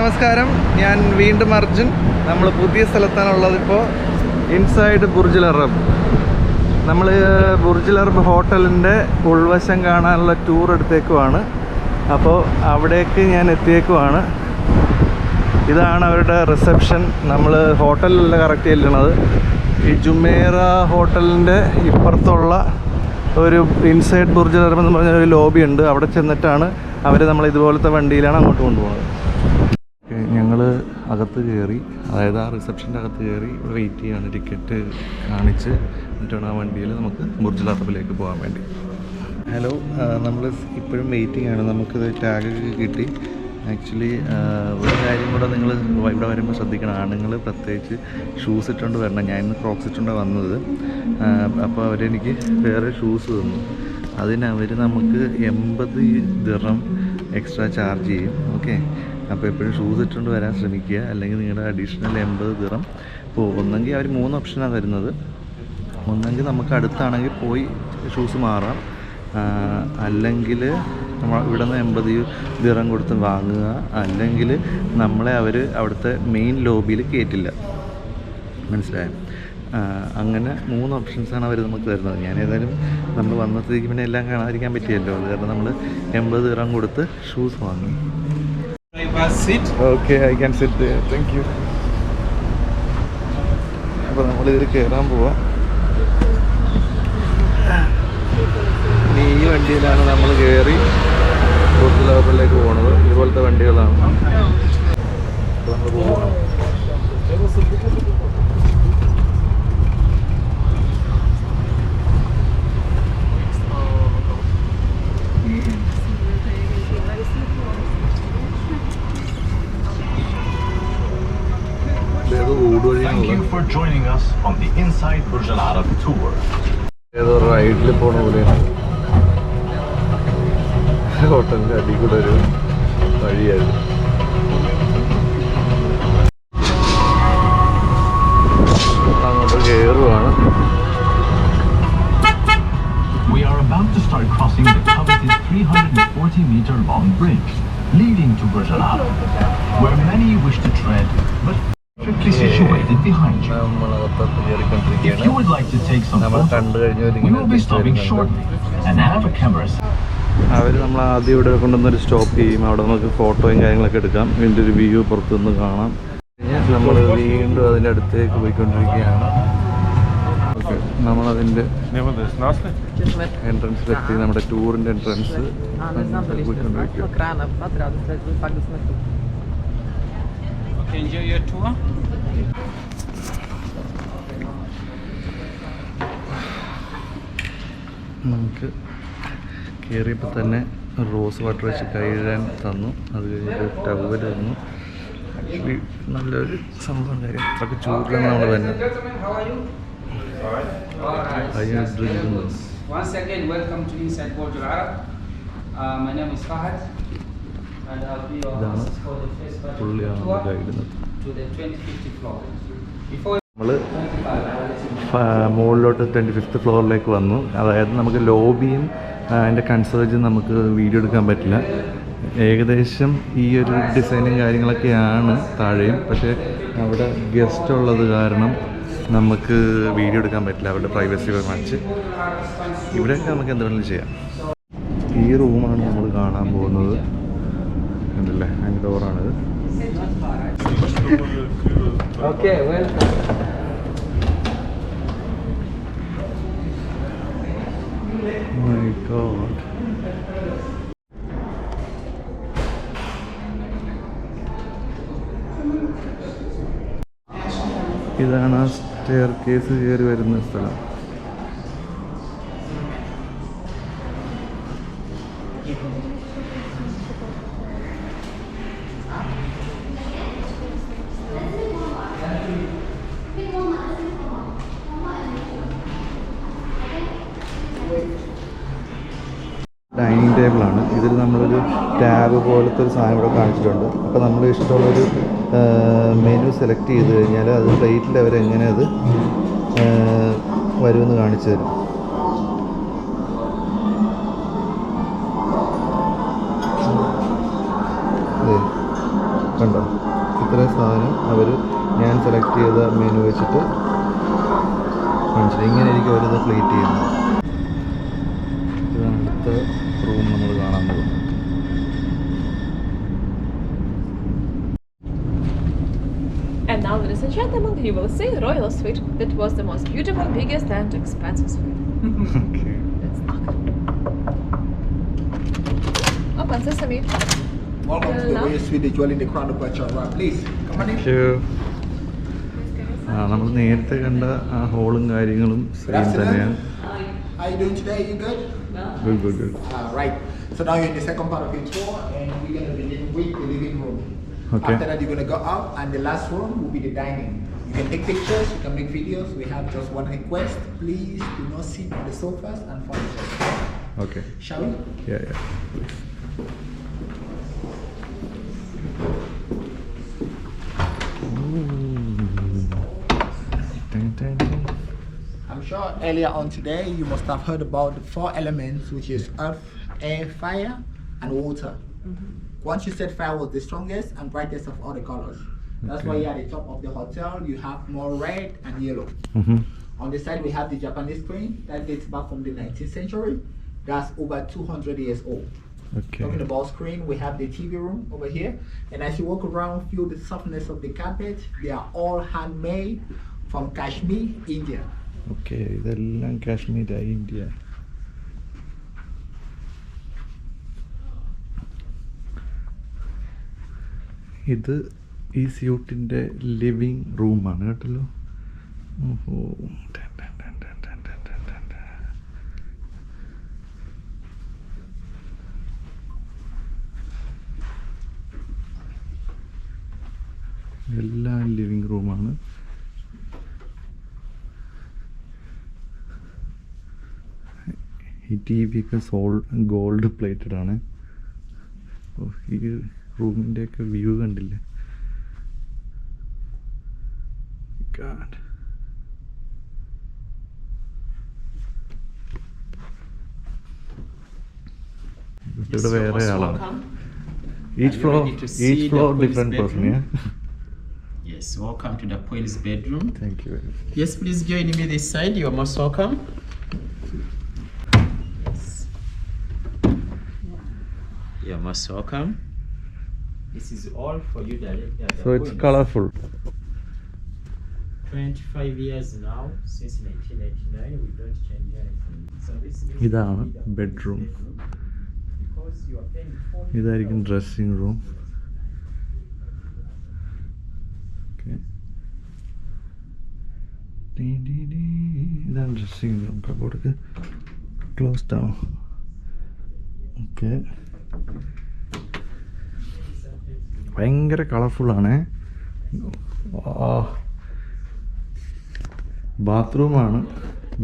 നമസ്കാരം, ഞാൻ വീണ്ടും അർജുൻ. നമ്മൾ പുതിയ സ്ഥലത്താണുള്ളത്. ഇപ്പോൾ ഇൻസൈഡ് ബുർജ് അൽ അറബ്. നമ്മൾ ബുർജ് അൽ അറബ് ഹോട്ടലിൻ്റെ ഉൾവശം കാണാനുള്ള ടൂർ എടുത്തേക്കുവാണ്. അപ്പോൾ അവിടേക്ക് ഞാൻ എത്തിയേക്കുവാണ്. ഇതാണ് അവരുടെ റിസപ്ഷൻ. നമ്മൾ ഹോട്ടലിലല്ല കറക്റ്റ് ചെല്ലണത്, ഈ ജുമേറ ഹോട്ടലിൻ്റെ ഇപ്പുറത്തുള്ള ഒരു ഇൻസൈഡ് ബുർജ് അൽ അറബ് എന്ന് പറഞ്ഞ ഒരു ലോബി ഉണ്ട്. അവിടെ ചെന്നിട്ടാണ് അവർ നമ്മൾ ഇതുപോലത്തെ വണ്ടിയിലാണ് അങ്ങോട്ട് കൊണ്ടുപോകുന്നത്. ഞങ്ങൾ അകത്ത് കയറി, അതായത് ആ റിസപ്ഷൻ്റെ അകത്ത് കയറി ഇവിടെ വെയിറ്റ് ചെയ്യാണ്. ടിക്കറ്റ് കാണിച്ച് എന്നിട്ടാണ് ആ വണ്ടിയിൽ നമുക്ക് ബുർജ് അൽ അറബിലേക്ക് പോകാൻ വേണ്ടി. ഹലോ, നമ്മൾ ഇപ്പോഴും വെയിറ്റിംഗ് ആണ്. നമുക്കിത് ടാഗൊക്കെ കിട്ടി. ആക്ച്വലി ഒരു കാര്യം കൂടെ നിങ്ങൾ ഇവിടെ വരുമ്പോൾ ശ്രദ്ധിക്കണം. ആണുങ്ങൾ പ്രത്യേകിച്ച് ഷൂസ് ഇട്ടുകൊണ്ട് വരണം. ഞാൻ ഇന്ന് ക്രോക്സ് ഇട്ടുകൊണ്ടാണ് വന്നത്. അപ്പോൾ അവരെനിക്ക് വേറെ ഷൂസ് തന്നു. അതിനവർ നമുക്ക് 80 ദിർഹം എക്സ്ട്രാ ചാർജ് ചെയ്യും. ഓക്കെ, അപ്പോൾ എപ്പോഴും ഷൂസ് ഇട്ടുകൊണ്ട് വരാൻ ശ്രമിക്കുക, അല്ലെങ്കിൽ നിങ്ങളുടെ അഡീഷണൽ 80 ദിർഹം പോകും. ഒന്നെങ്കിൽ അവർ 3 ഓപ്ഷനാണ് തരുന്നത്. ഒന്നെങ്കിൽ നമുക്ക് അടുത്താണെങ്കിൽ പോയി ഷൂസ് മാറാം, അല്ലെങ്കിൽ നമ്മൾ ഇവിടെ നിന്ന് 80 ദിർഹം കൊടുത്ത് വാങ്ങുക, അല്ലെങ്കിൽ നമ്മളെ അവർ അവിടുത്തെ മെയിൻ ലോബിയിൽ കയറ്റില്ല. മനസ്സിലായോ? അങ്ങനെ 3 ഓപ്ഷൻസാണ് അവർ നമുക്ക് തരുന്നത്. ഞാൻ ഏതായാലും നമ്മൾ വന്നത്തേക്ക് പിന്നെ എല്ലാം കാണാതിരിക്കാൻ പറ്റിയല്ലോ. അത് കാരണം നമ്മൾ 80 ദിർഹം കൊടുത്ത് ഷൂസ് വാങ്ങി. Okay, I can sit. Thank you. അപ്പോൾ നമ്മളിതിൽ കയറാൻ പോവാം. ഇനി ഈ വണ്ടിയിലാണ് നമ്മൾ കയറി ബുർജ് അൽ അറബിലേക്ക് പോകുന്നത്. ഇതുപോലത്തെ വണ്ടികളാണ്. അപ്പോൾ നമ്മൾ പോകണം. ഏതോ റൈഡിൽ പോണ പോലെയാണ്. ഹോട്ടലിൻ്റെ അടി കൂടെ ഒരു വഴിയായിരുന്നു. അങ്ങോട്ട് കയറുവാണ്. We are about to start crossing the coveted 340-meter long bridge leading to Burj Al Arab, where many wish to tread, but strictly situated behind you. If you would like to take some photos, we will be stopping shortly and have a camera. അവർ നമ്മൾ ആദ്യം ഇവിടെ കൊണ്ടുവന്നൊരു stop ചെയ്യും. അവിടെ നമുക്ക് ഫോട്ടോയും കാര്യങ്ങളൊക്കെ എടുക്കാം. ഇതിൻ്റെ ഒരു വ്യൂ പുറത്തുനിന്ന് കാണാം. നമ്മൾ വീണ്ടും അതിൻ്റെ അടുത്തേക്ക് പോയിക്കൊണ്ടിരിക്കുകയാണ്. ഓക്കെ, നമ്മളതിൻ്റെ എൻട്രൻസിലെത്തി. നമ്മുടെ ടൂറിൻ്റെ എൻട്രൻസ് പോയിക്കൊണ്ടിരിക്കുക. നമുക്ക് കയറിയപ്പോൾ തന്നെ റോസ് വാട്ടർ വെച്ച് കഴുകാൻ തന്നു. അത് കഴിഞ്ഞിട്ട് ടവൽ തന്നു. ആക്ച്വലി നല്ലൊരു സംഭവം. കാര്യം അത്രയ്ക്ക് ചൂടിലാണ് നമ്മൾ തന്നെ. Once again, welcome to Inside Burj Al Arab. My name is Fahad, and I'll be your host for the first tour to the 25th floor. നമ്മൾ മുകളിലോട്ട് 25th ഫ്ലോറിലേക്ക് വന്നു. അതായത് നമുക്ക് ലോബിയും അതിൻ്റെ കൺസേർജും നമുക്ക് വീഡിയോ എടുക്കാൻ പറ്റില്ല. ഏകദേശം ഈ ഒരു ഡിസൈനും കാര്യങ്ങളൊക്കെയാണ് താഴെയും. പക്ഷേ അവിടെ ഗസ്റ്റ് ഉള്ളത് കാരണം നമുക്ക് വീഡിയോ എടുക്കാൻ പറ്റില്ല, അവരുടെ പ്രൈവസി കാണിച്ച്. ഇവിടെയൊക്കെ നമുക്ക് എന്തെങ്കിലും ചെയ്യാം. ഈ റൂമാണ് നമ്മൾ കാണാൻ പോകുന്നത്. ഉണ്ടല്ലേ, അതിൻ്റെ ഡോറാണിത്. Okay, welcome. My God. ഇതാണ് ആ സ്റ്റെയർ കേസ് കയറി വരുന്ന സ്ഥലം. ഡൈനിങ് ടേബിളാണ്. ഇതിൽ നമ്മളൊരു ടാബ് പോലത്തെ ഒരു സാധനം ഇവിടെ കാണിച്ചിട്ടുണ്ട്. അപ്പോൾ നമ്മൾ ഇഷ്ടമുള്ളൊരു മെനു സെലക്ട് ചെയ്ത് കഴിഞ്ഞാൽ അത് പ്ലേറ്റിൽ അവരെങ്ങനെ അത് വരുമെന്ന് കാണിച്ചു തരും. കണ്ടോ, ഇത്രയും സാധനം അവർ ഞാൻ സെലക്ട് ചെയ്ത മെനു വെച്ചിട്ട് മനസ്സിലായി. ഇങ്ങനെ ആയിരിക്കും അവരിത് പ്ലേറ്റ് ചെയ്യുന്നത്. ഇതാണ് അടുത്ത റൂം നമ്മൾ കാണാൻ പോകുന്നത്. And now, ladies and gentlemen, you will see Royal Suite. That was the most beautiful, biggest and expensive suite. Okay. Let's knock. Open sesame. Welcome to the Royal Suite, the jewel in the crown of Bachara. Please, come on in. നമ്മൾ നേരത്തെ കണ്ട ആ ഹോളും കാര്യങ്ങളും same തന്നെയാണ്. How you doing today? You good? Good. Right. So now you're in the second part of your tour, and we're gonna begin with the living room. Okay. After that, you're gonna go out, and the last room will be the dining. You can take pictures, you can make videos. We have just one request: please do not sit on the sofas and furniture. Okay. Shall we? Yeah. I'm sure earlier on today you must have heard about the 4 elements, which is earth, air, fire, and water. Once you said fire was the strongest and brightest of all the colors. That's why here at the top of the hotel you have more red and yellow. On the side we have the Japanese screen that dates back from the 19th century. That's over 200 years old. Okay. Talking about screen, we have the TV room over here. And as you walk around, feel the softness of the carpet. They are all handmade from Kashmir, India. Okay, ഇതെല്ലാം കാശ്മീരായി India. ഇത് ഈ സ്യൂട്ടിൻ്റെ living റൂമാണ് കേട്ടല്ലോ. ഓഹോ, എല്ലാം living റൂമാണ്. ഈ T V ഒക്കെ ഗോൾഡ് പ്ലേറ്റഡ് ആണ്. ഈ റൂമിൻ്റെയൊക്കെ വ്യൂ കണ്ടില്ലേ. ഇവിടെ വേറെ ആളാണ്. Each floor different person, yeah? Yes, welcome to the Queen's bedroom. Thank you very much. Yes, please join me this side. You are most welcome. Yes. You are most welcome. This is all for you directly. So it's colorful. 25 years now, since 1999, we don't change anything. So this is ഇതാണ് the bedroom. because you are paying 40. ഇതായിരിക്കും dressing room. ഇതാണ് dressing room. Cupboard closed ആണോ? Okay. ഭയങ്കര കളർഫുള്ളാണ്. ബാത്റൂമാണ്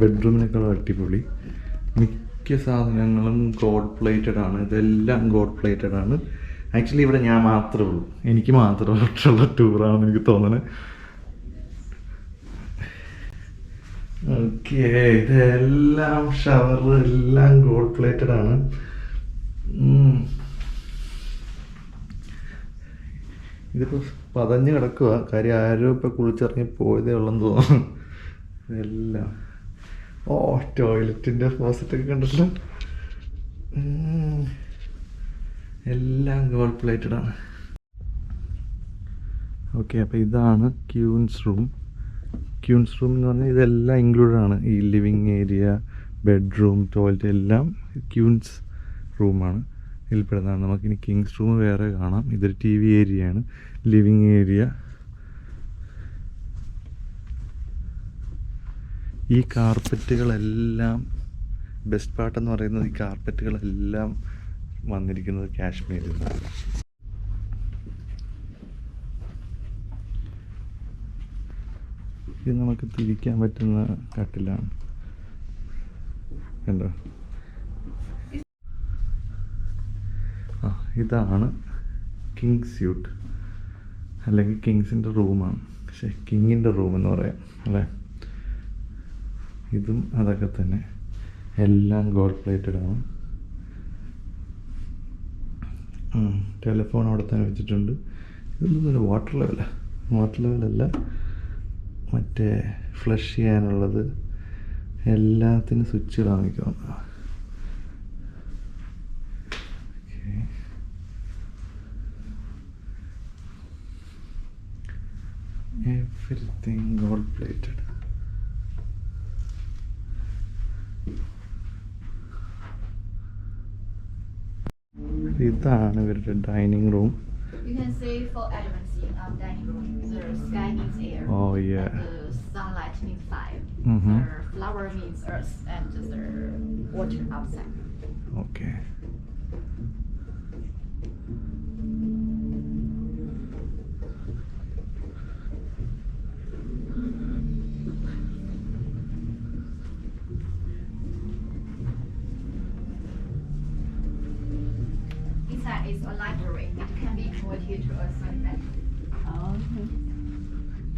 ബെഡ്റൂമിനേക്കാളും അടിപൊളി. മിക്ക സാധനങ്ങളും gold plated ആണ്. ഇതെല്ലാം ഗോൾഡ് പ്ലേറ്റഡ് ആണ്. ആക്ച്വലി ഇവിടെ ഞാൻ മാത്രമേ ഉള്ളൂ, എനിക്ക് മാത്രമായിട്ടുള്ള ടൂറാണെന്ന് എനിക്ക് തോന്നുന്നത്. ഓക്കെ, ഇതെല്ലാം ഷവർ എല്ലാം ഗോൾഡ് പ്ലേറ്റഡ് ആണ്. ഇതിപ്പോൾ പതഞ്ഞ് കിടക്കുക. കാര്യം ആരും ഇപ്പോൾ കുളിച്ചിറങ്ങി പോയതേ ഉള്ളെന്ന് തോന്നുന്നു. എല്ലാം ടോയ്ലറ്റിൻ്റെ ഫോസറ്റൊക്കെ കണ്ടല്ലോ. എല്ലാം ഗോൾഡ് പ്ലേറ്റഡ് ആണ്. ഓക്കെ, അപ്പോൾ ഇതാണ് ക്യൂൻസ് റൂം. ക്യൂൻസ് റൂം എന്ന് പറഞ്ഞാൽ ഇതെല്ലാം ഇൻക്ലൂഡഡ് ആണ്. ഈ ലിവിങ് ഏരിയ, ബെഡ്റൂം, ടോയ്ലറ്റ് എല്ലാം ക്യൂൻസ് റൂമാണ് ഇതിൽപ്പെടുന്നതാണ്. നമുക്കിനി കിങ്സ് റൂം വേറെ കാണാം. ഇതൊരു ടി വി ഏരിയയാണ്, ലിവിങ് ഏരിയ. ഈ കാർപ്പറ്റുകളെല്ലാം ബെസ്റ്റ് പാർട്ടെന്ന് പറയുന്നത് ഈ കാർപ്പറ്റുകളെല്ലാം വന്നിരിക്കുന്നത് കാശ്മീരിൽ നിന്നാണ്. ഇത് നമുക്ക് തിരിക്കാൻ പറ്റുന്ന കട്ടിലാണ്, കണ്ടോ? ഇതാണ് കിങ് സ്യൂട്ട്, അല്ലെങ്കിൽ കിങ്സിൻ്റെ റൂമാണ്. പക്ഷേ കിങ്ങിൻ്റെ റൂം എന്ന് പറയാം അല്ലേ. ഇതും അതൊക്കെ തന്നെ, എല്ലാം ഗോൾഡ് പ്ലേറ്റഡ് ആണ്. ടെലിഫോൺ അവിടെ തന്നെ വെച്ചിട്ടുണ്ട്. ഇതൊന്നും വാട്ടർ ലെവലല്ല, മറ്റേ ഫ്ലഷ് ചെയ്യാനുള്ളത് എല്ലാത്തിനും സ്വിച്ച് ഇടാൻ വയ്ക്കണം. Everything gold plated. ഇതാണ് ഇവരുടെ dining room. You can see 4 elements in our dining room. The sky means air. Oh yeah. The sunlight means fire. Mm-hmm. The flower means earth, and the water outside. Okay. Inside is a library. It can be converted to a cinema.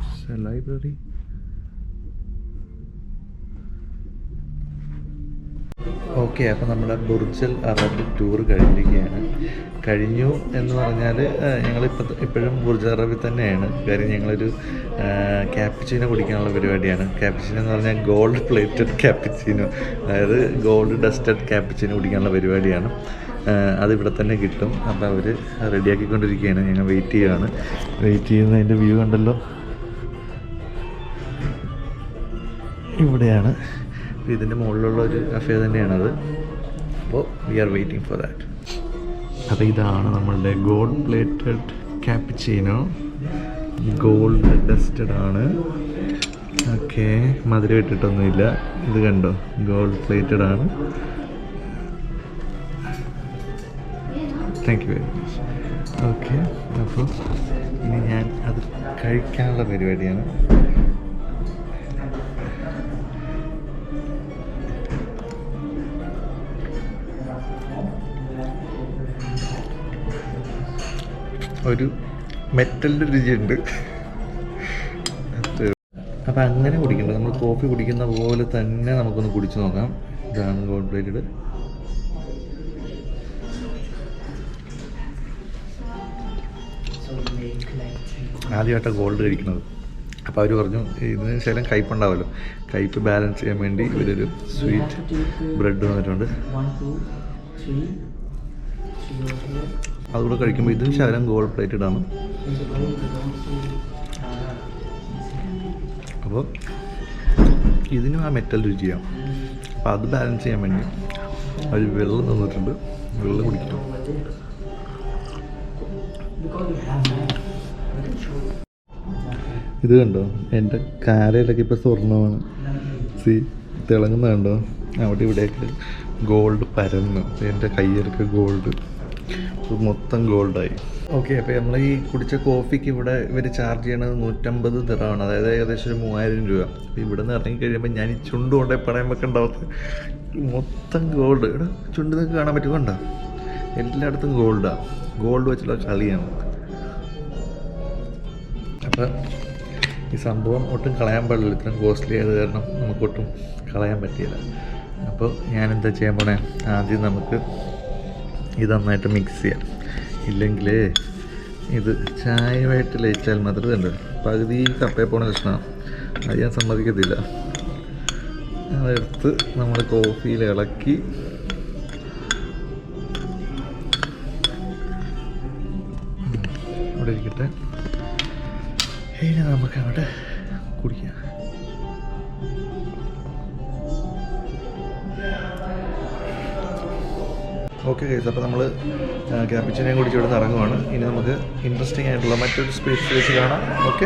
It's a library. Okay, അപ്പോൾ നമ്മുടെ ബുർജൽ Arab tour കഴിഞ്ഞു എന്ന് പറഞ്ഞാൽ ഇപ്പോഴും Burj അറബിൽ തന്നെയാണ്. കാര്യം ഞങ്ങളൊരു ക്യാപ്പിച്ചീനോ കുടിക്കാനുള്ള പരിപാടിയാണ്. ക്യാപ്പിച്ചീനോ എന്ന് പറഞ്ഞാൽ ഗോൾഡ് പ്ലേറ്റഡ് ക്യാപ്പിച്ചീനോ, അതായത് ഗോൾഡ് ഡസ്റ്റഡ് ക്യാപ്പിച്ചീനോ കുടിക്കാനുള്ള പരിപാടിയാണ്. അതിവിടെ തന്നെ കിട്ടും. അപ്പോൾ അവർ റെഡിയാക്കിക്കൊണ്ടിരിക്കുകയാണ്. ഞങ്ങൾ വെയിറ്റ് ചെയ്യുന്നതിൻ്റെ വ്യൂ കണ്ടല്ലോ, ഇവിടെയാണ്. ഇതിൻ്റെ മുകളിലുള്ള ഒരു കഫേ തന്നെയാണത്. അപ്പോൾ we are waiting for that. അപ്പോൾ ഇതാണ് നമ്മളുടെ gold plated cappuccino. Gold dusted ആണ്. ഓക്കെ, മധുരം ഇട്ടിട്ടൊന്നുമില്ല. ഇത് കണ്ടോ, ഗോൾഡ് പ്ലേറ്റഡ് ആണ്. Thank you very much. Okay, അപ്പോൾ ഇനി ഞാൻ അത് കഴിക്കാനുള്ള പരിപാടിയാണ്. ഒരു മെറ്റലിൻ്റെ രുചിയുണ്ട്. അപ്പം അങ്ങനെ കുടിക്കണ്ട, നമ്മൾ കോഫി കുടിക്കുന്ന പോലെ തന്നെ നമുക്കൊന്ന് കുടിച്ച് നോക്കാം. ഇതാണ് ഗോൾഡ് പ്ലേറ്റഡ്. ആദ്യമായിട്ടാണ് ഗോൾഡ് കഴിക്കുന്നത്. അപ്പോൾ അവർ പറഞ്ഞു ഇതിന് ശകലം കയ്പുണ്ടാവുമല്ലോ, കയ്പ് ബാലൻസ് ചെയ്യാൻ വേണ്ടി ഇവരൊരു സ്വീറ്റ് ബ്രെഡ് വന്നിട്ടുണ്ട്. അതുകൂടെ കഴിക്കുമ്പോൾ ഇതും ശകലം ഗോൾഡ് പ്ലേറ്റഡ് ആണ്. അപ്പോൾ ഇതിനും ആ മെറ്റൽ രുചിയാണ്. അപ്പോൾ അത് ബാലൻസ് ചെയ്യാൻ വേണ്ടി അവർ വെള്ളം തന്നിട്ടുണ്ട്. വെള്ളം കുടിക്കണം. ഇത് കണ്ടോ, എൻ്റെ കാരയിലൊക്കെ ഇപ്പോൾ സ്വർണ്ണമാണ്. തിളങ്ങുന്ന കണ്ടോ, അവിടെ ഇവിടെയൊക്കെ ഗോൾഡ് പരന്നു. എൻ്റെ കയ്യിലൊക്കെ ഗോൾഡ്, മൊത്തം ഗോൾഡായി. ഓക്കെ, അപ്പോൾ നമ്മൾ ഈ കുടിച്ച കോഫിക്ക് ഇവിടെ ഇവർ ചാർജ് ചെയ്യണത് 150 ദിർഹമാണ്, അതായത് ഏകദേശം ഒരു 3000 രൂപ. അപ്പോൾ ഇവിടെ നിന്ന് ഇറങ്ങി കഴിയുമ്പോൾ ഞാൻ ഈ ചുണ്ട് കൊണ്ടേ പണയം വെക്കേണ്ടാവും. മൊത്തം ഗോൾഡ്. ഇവിടെ ചുണ്ട് നിങ്ങൾക്ക് കാണാൻ പറ്റുമോ? എല്ലായിടത്തും ഗോൾഡാണ്. ഗോൾഡ് വെച്ചുള്ള കളിയാണ്. അപ്പോൾ ഈ സംഭവം ഒട്ടും കളയാൻ പാടില്ല. ഇത്രയും കോസ്റ്റ്ലി ആയത് കാരണം നമുക്കൊട്ടും കളയാൻ പറ്റിയില്ല. അപ്പോൾ ഞാനെന്താ ചെയ്യാൻ പോണേ, ആദ്യം നമുക്ക് ഇത് നന്നായിട്ട് മിക്സ് ചെയ്യാം. ഇല്ലെങ്കിൽ ഇത് ചായയുമായിട്ട് ലയിച്ചാൽ മാത്രം ഉണ്ട്. പകുതി കപ്പയെ പോണ പ്രശ്നമാണ്, അത് ഞാൻ സമ്മതിക്കത്തില്ല. അതെടുത്ത് നമ്മൾ കോഫിയിൽ ഇളക്കി അവിടെ ഇരിക്കട്ടെ. ഇനി നമുക്ക് അവിടെ കുടിക്കാം. ഓക്കെ ഗൈസ്, അപ്പോൾ നമ്മൾ ക്യാപ്പിച്ചിനെയും കുടിച്ച് ഇവിടെ നിന്ന് ഇറങ്ങുവാണ്. ഇനി നമുക്ക് ഇൻട്രസ്റ്റിംഗ് ആയിട്ടുള്ള മറ്റൊരു സ്പേസ് വെച്ച് കാണാം. ഓക്കെ.